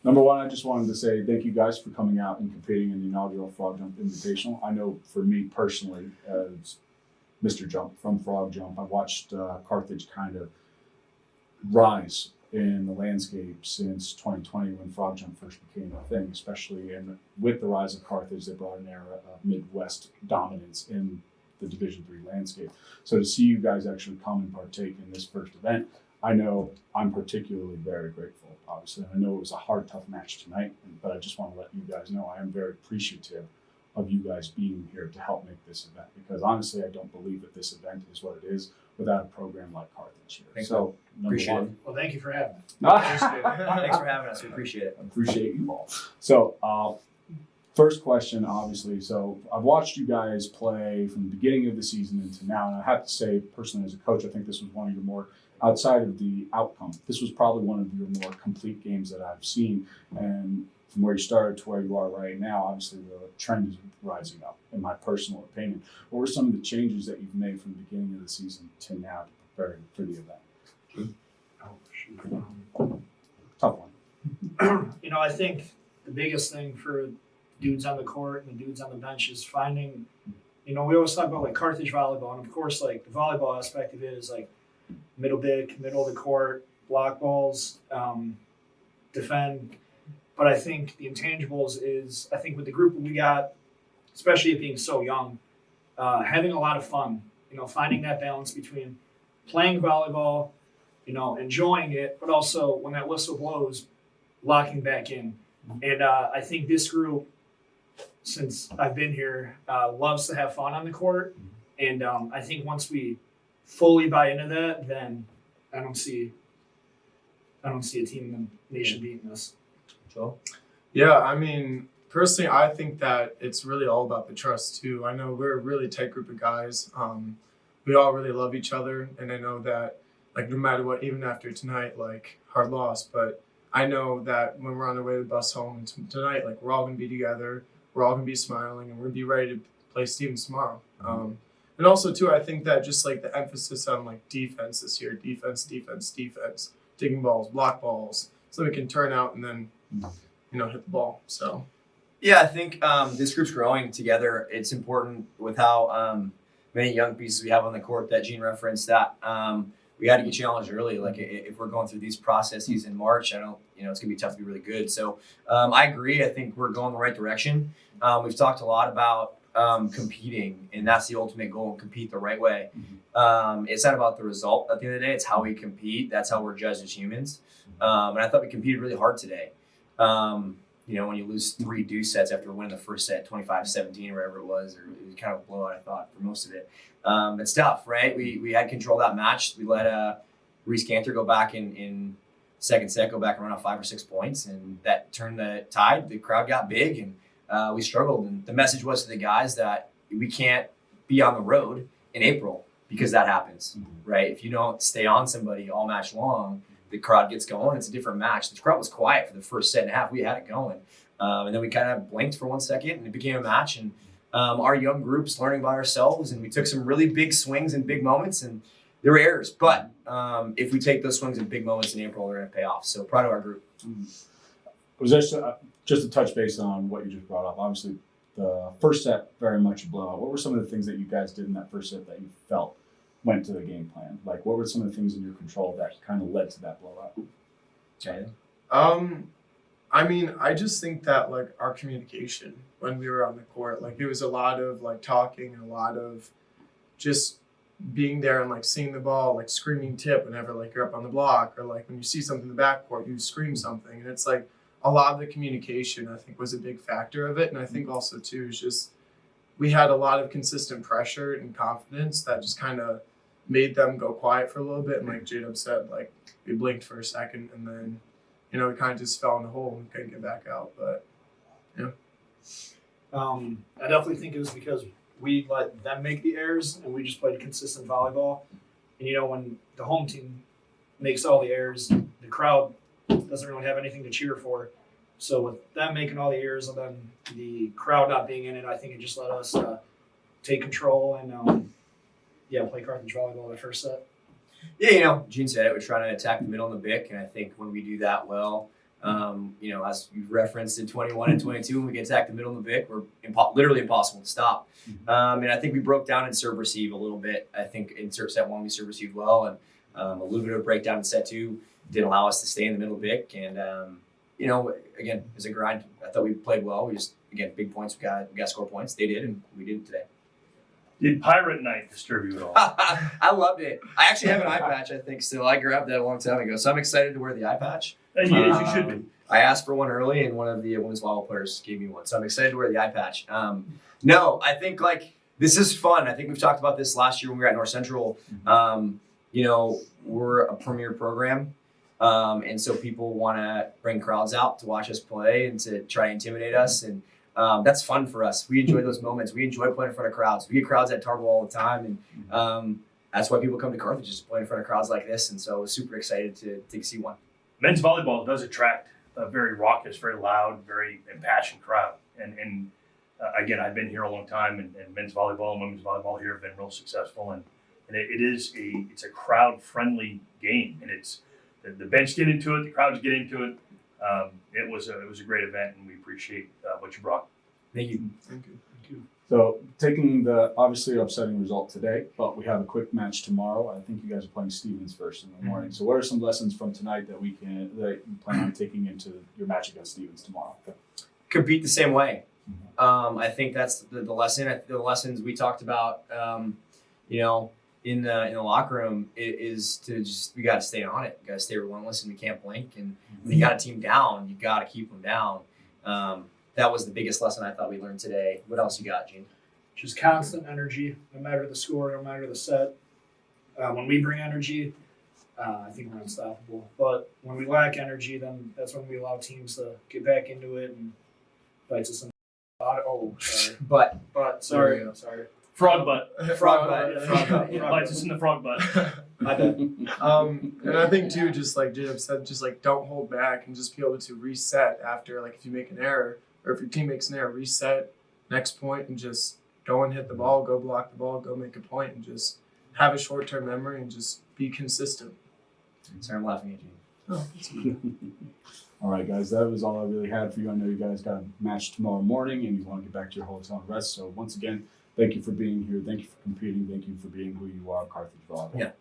Number one, I just wanted to say thank you guys for coming out and competing in the inaugural Frog Jump Invitational. I know for me personally, as Mr. Jump from Frog Jump, I watched Carthage kind of rise in the landscape since 2020 when Frog Jump first became a thing, especially with the rise of Carthage, they brought an era of Midwest dominance in the Division III landscape. So to see you guys actually come and partake in this first event, I know I'm particularly very grateful, obviously. I know it was a hard, tough match tonight, but I just want to let you guys know I am very appreciative of you guys being here to help make this event, because honestly, I don't believe that this event is what it is without a program like Carthage here. Thanks, so, appreciate one, it. Well, thank you for having me. Thanks for having us. We appreciate it. I appreciate you all. So, first question, obviously. So, I've watched you guys play from the beginning of the season into now, and I have to say, personally, as a coach, I think this was one of your more, outside of the outcome, this was probably one of your more complete games that I've seen. And from where you started to where you are right now, obviously the trend is rising up, in my personal opinion. What were some of the changes that you've made from the beginning of the season to now to prepare for the event? Tough one. I think the biggest thing for dudes on the court and the dudes on the bench is finding, we always talk about like Carthage volleyball, and of course, like the volleyball aspect of it is like middle of the court, block balls, defend. But I think the intangibles is, I think with the group we got, especially it being so young, having a lot of fun, finding that balance between playing volleyball, enjoying it, but also when that whistle blows, locking back in. And I think this group, since I've been here, loves to have fun on the court. And I think once we fully buy into that, then I don't see a team in the nation beating us. Joel? Yeah, I mean, personally, I think that it's really all about the trust too. I know we're a really tight group of guys. We all really love each other, and I know that, like, no matter what, even after tonight, like, hard loss, but I know that when we're on the way to the bus home tonight, like, we're all gonna be together, we're all gonna be smiling, and we're gonna be ready to play Stevens tomorrow. And also too, I think that just like the emphasis on like defense this year, defense, digging balls, block balls, so we can turn out and then, hit the ball. So. Yeah, I think this group's growing together. It's important with how many young pieces we have on the court that Gene referenced, that we had to get challenged early. Like if we're going through these processes in March, it's going to be tough to be really good. So I agree. I think we're going the right direction. We've talked a lot about competing, and that's the ultimate goal, compete the right way. It's not about the result at the end of the day. It's how we compete. That's how we're judged as humans. And I thought we competed really hard today. When you lose 3 deuce sets after winning the first set, 25-17 or whatever it was, or it was kind of a blowout, I thought, for most of it. It's tough, right? We had control of that match. We let Reese Cantor go back in second set, go back and run out 5 or 6 points, and that turned the tide. The crowd got big, and we struggled. And the message was to the guys that we can't be on the road in April because that happens, right? If you don't stay on somebody all match long, the crowd gets going. It's a different match. The crowd was quiet for the first set and a half. We had it going. And then we kind of blinked for 1 second, and it became a match. And our young group's learning about ourselves, and we took some really big swings and big moments, and there were errors. But if we take those swings and big moments in April, they're going to pay off. So proud of our group. Was there just to touch base on what you just brought up? Obviously, the first set, very much a blowout. What were some of the things that you guys did in that first set that you felt went to the game plan? Like, what were some of the things in your control that kind of led to that blowout? Okay. I just think that like our communication when we were on the court, like it was a lot of like talking and a lot of just being there and like seeing the ball, like screaming tip whenever like you're up on the block, or like when you see something in the backcourt, you scream something. And it's like a lot of the communication, I think, was a big factor of it. And I think also too is just we had a lot of consistent pressure and confidence that just kind of made them go quiet for a little bit. And like J-Dub said, like we blinked for a second and then, we kind of just fell in the hole and couldn't get back out. But yeah. I definitely think it was because we let them make the errors and we just played consistent volleyball. And when the home team makes all the errors, the crowd doesn't really have anything to cheer for. So with them making all the errors and then the crowd not being in it, I think it just let us take control and play Carthage volleyball the first set. Yeah, Gene said it. We're trying to attack the middle and the BIC, and I think when we do that well, You know, as you referenced in 21 and 22, when we get attacked the middle of the BIC, we're literally impossible to stop. And I think we broke down in serve receive a little bit. I think in set one we serve received well, and a little bit of a breakdown in set two didn't allow us to stay in the middle of BIC. And you know, again, it was a grind. I thought we played well. We just, again, big points. We got to score points. They did, and we did today. Did Pirate Night disturb you at all? I loved it. I actually have an eye patch, I think, still. I grabbed that a long time ago. So I'm excited to wear the eye patch. And you should be. I asked for one early, and one of the women's volleyball players gave me one. So I'm excited to wear the eye patch. No, I think, like, this is fun. I think we've talked about this last year when we were at North Central. You know, we're a premier program. And so people want to bring crowds out to watch us play and to try to intimidate us. And that's fun for us. We enjoy those moments. We enjoy playing in front of crowds. We get crowds at Tarbell all the time. And that's why people come to Carthage, just to play in front of crowds like this. And so I was super excited to see one. Men's volleyball does attract a very raucous, very loud, very impassioned crowd. And again, I've been here a long time, and men's volleyball and women's volleyball here have been real successful. And it's a crowd-friendly game. And it's the bench get into it, the crowds get into it. It was a great event, and we appreciate what you brought. Thank you. Thank you. So taking the obviously upsetting result today, but we have a quick match tomorrow. I think you guys are playing Stevens first in the morning. So what are some lessons from tonight that you plan on taking into your match against Stevens tomorrow? Compete the same way. I think that's the lesson. The lessons we talked about, you know, in the locker room is to we got to stay on it. You got to stay relentless, and we can't blink. And when you got a team down, you got to keep them down. That was the biggest lesson I thought we learned today. What else you got, Gene? Just constant energy, no matter the score, no matter the set. When we bring energy, I think we're unstoppable. But when we lack energy, then that's when we allow teams to get back into it and bites us in the butt. Oh, sorry. But Sorry. Frog butt. frog butt. Bites us in the frog butt. My bad. And I think too, just like Jacob said, just like don't hold back and just be able to reset after, like if you make an error or if your team makes an error, reset next point and just go and hit the ball, go block the ball, go make a point, and just have a short-term memory and just be consistent. Sorry, I'm laughing at you. Oh, that's good. All right, guys, that was all I really had for you. I know you guys got a match tomorrow morning and you want to get back to your hotel and rest. So once again, thank you for being here. Thank you for competing. Thank you for being who you are, Carthage Volleyball. Yeah,